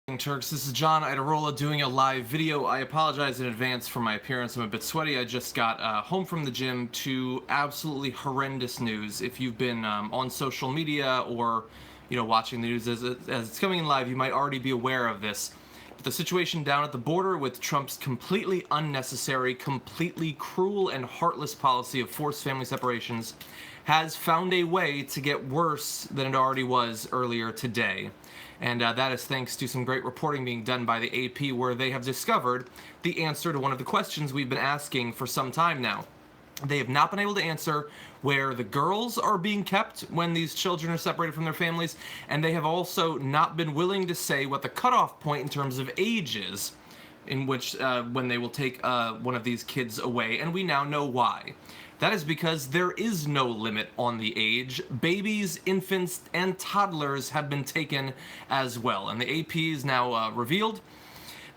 Turks, this is John Idarola doing a live video. I apologize in advance for my appearance. I'm a bit sweaty. I just got home from the gym to absolutely horrendous news. If you've been on social media or watching the news as it's coming in live, you might already be aware of this. The situation down at the border with Trump's completely unnecessary, completely cruel and heartless policy of forced family separations has found a way to get worse than it already was earlier today. And that is thanks to some great reporting being done by the AP, where they have discovered the answer to one of the questions we've been asking for some time now. They have not been able to answer where the girls are being kept when these children are separated from their families, and they have also not been willing to say what the cutoff point in terms of age is, in which when they will take one of these kids away, and we now know why. That is because there is no limit on the age. Babies, infants, and toddlers have been taken as well, and the AP is now revealed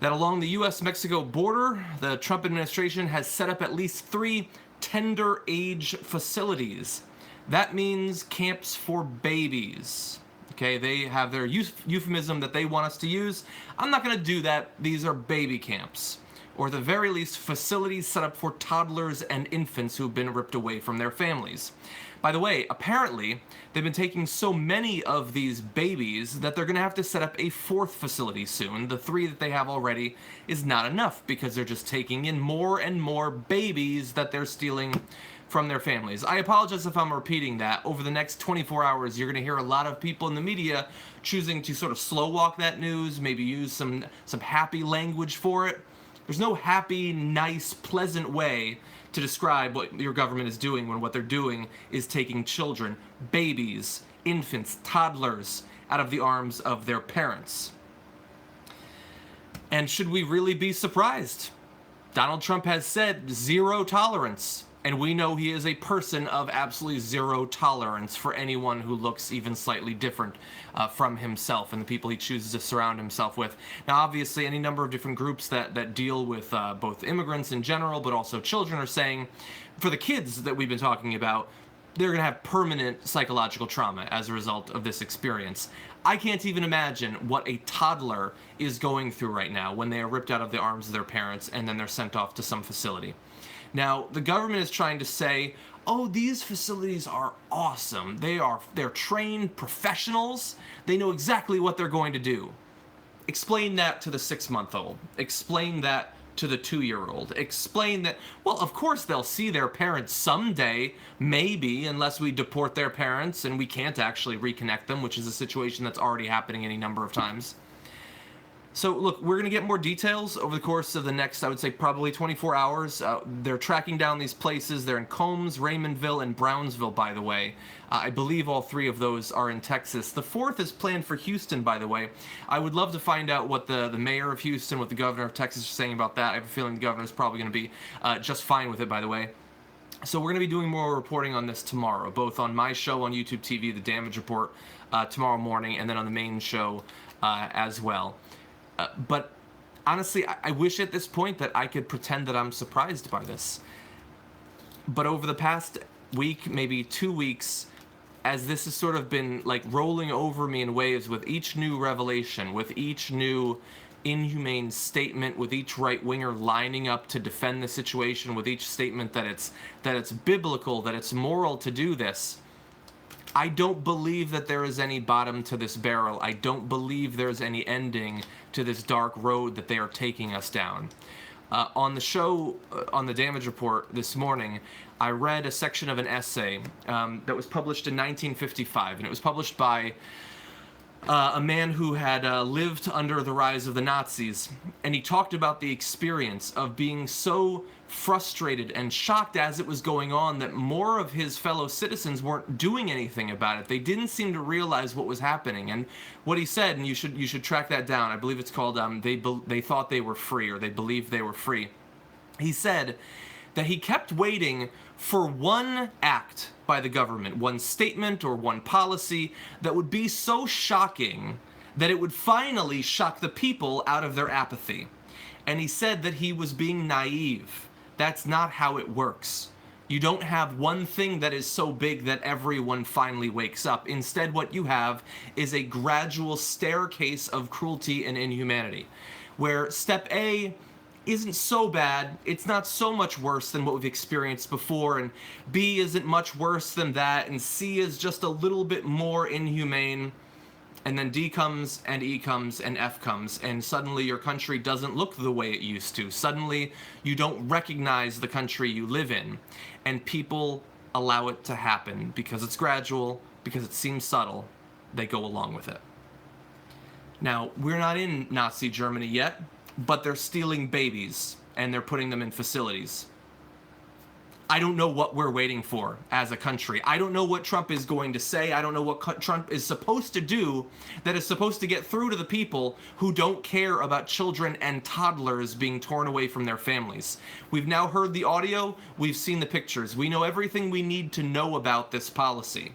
that along the U.S.-Mexico border, the Trump administration has set up at least 3 tender age facilities. That means camps for babies. Okay, they have their euphemism that they want us to use. I'm not going to do that. These are baby camps, or at the very least, facilities set up for toddlers and infants who have been ripped away from their families. By the way, apparently, they've been taking so many of these babies that they're going to have to set up a 4th facility soon. The 3 that they have already is not enough because they're just taking in more and more babies that they're stealing from their families. I apologize if I'm repeating that. Over the next 24 hours, you're going to hear a lot of people in the media choosing to sort of slow walk that news, maybe use some happy language for it. There's no happy, nice, pleasant way to describe what your government is doing when what they're doing is taking children, babies, infants, toddlers out of the arms of their parents. And should we really be surprised? Donald Trump has said zero tolerance, and we know he is a person of absolutely zero tolerance for anyone who looks even slightly different from himself and the people he chooses to surround himself with. Now, obviously, any number of different groups that deal with both immigrants in general, but also children, are saying, for the kids that we've been talking about, they're going to have permanent psychological trauma as a result of this experience. I can't even imagine what a toddler is going through right now when they are ripped out of the arms of their parents and then they're sent off to some facility. Now, the government is trying to say, oh, these facilities are awesome. They're trained professionals. They know exactly what they're going to do. Explain that to the 6-month-old. Explain that to the 2-year-old. Explain that, well, of course they'll see their parents someday, maybe, unless we deport their parents and we can't actually reconnect them, which is a situation that's already happening any number of times. So, look, we're going to get more details over the course of the next, I would say, probably 24 hours. They're tracking down these places. They're in Combs, Raymondville, and Brownsville, by the way. I believe all 3 of those are in Texas. The 4th is planned for Houston, by the way. I would love to find out what the mayor of Houston, what the governor of Texas is saying about that. I have a feeling the governor's probably going to be just fine with it, by the way. So we're going to be doing more reporting on this tomorrow, both on my show on YouTube TV, The Damage Report, tomorrow morning, and then on the main show as well. But honestly, I wish at this point that I could pretend that I'm surprised by this. But over the past week, maybe 2 weeks, as this has sort of been like rolling over me in waves with each new revelation, with each new inhumane statement, with each right-winger lining up to defend the situation, with each statement that it's biblical, that it's moral to do this, I don't believe that there is any bottom to this barrel. I don't believe there's any ending to this dark road that they are taking us down. On the show, on the Damage Report this morning, I read a section of an essay that was published in 1955, and it was published by a man who had lived under the rise of the Nazis, and he talked about the experience of being so frustrated and shocked as it was going on that more of his fellow citizens weren't doing anything about it. They didn't seem to realize what was happening. And what he said, and you should track that down, I believe it's called they thought they were free, or they believed they were free. He said that he kept waiting for one act by the government, one statement or one policy that would be so shocking that it would finally shock the people out of their apathy. And he said that he was being naive. That's not how it works. You don't have one thing that is so big that everyone finally wakes up. Instead, what you have is a gradual staircase of cruelty and inhumanity, where step A isn't so bad, it's not so much worse than what we've experienced before, and B isn't much worse than that, and C is just a little bit more inhumane, and then D comes, and E comes, and F comes, and suddenly your country doesn't look the way it used to. Suddenly, you don't recognize the country you live in, and people allow it to happen because it's gradual, because it seems subtle. They go along with it. Now, we're not in Nazi Germany yet, but they're stealing babies, and they're putting them in facilities. I don't know what we're waiting for as a country. I don't know what Trump is going to say. I don't know what Trump is supposed to do that is supposed to get through to the people who don't care about children and toddlers being torn away from their families. We've now heard the audio. We've seen the pictures. We know everything we need to know about this policy.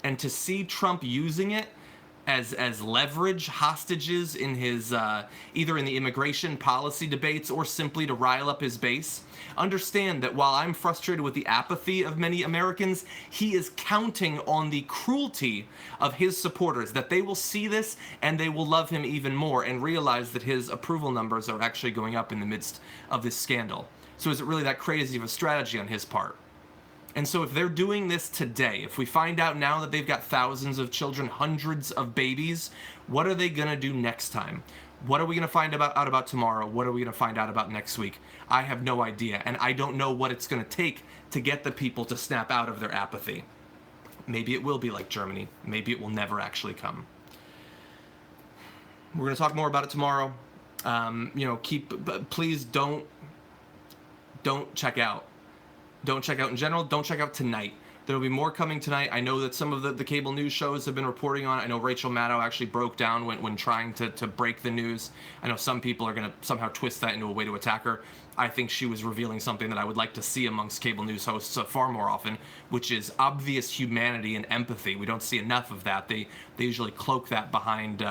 And to see Trump using it as leverage hostages in his either in the immigration policy debates or simply to rile up his base. Understand that while I'm frustrated with the apathy of many Americans, he is counting on the cruelty of his supporters, that they will see this and they will love him even more and realize that his approval numbers are actually going up in the midst of this scandal. So is it really that crazy of a strategy on his part? And so if they're doing this today, if we find out now that they've got thousands of children, hundreds of babies, what are they going to do next time? What are we going to find out about tomorrow? What are we going to find out about next week? I have no idea, and I don't know what it's going to take to get the people to snap out of their apathy. Maybe it will be like Germany. Maybe it will never actually come. We're going to talk more about it tomorrow. Please don't check out. Don't check out in general. Don't check out tonight. There will be more coming tonight. I know that some of the cable news shows have been reporting on it. I know Rachel Maddow actually broke down when trying to break the news. I know some people are going to somehow twist that into a way to attack her. I think she was revealing something that I would like to see amongst cable news hosts far more often, which is obvious humanity and empathy. We don't see enough of that. They usually cloak that behind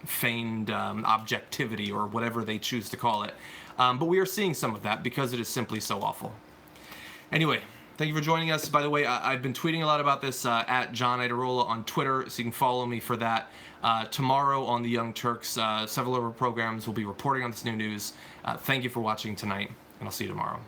feigned objectivity or whatever they choose to call it. But we are seeing some of that because it is simply so awful. Anyway, thank you for joining us. By the way, I've been tweeting a lot about this at John Idarola on Twitter, so you can follow me for that. Tomorrow on the Young Turks, several of our programs will be reporting on this new news. Thank you for watching tonight, and I'll see you tomorrow.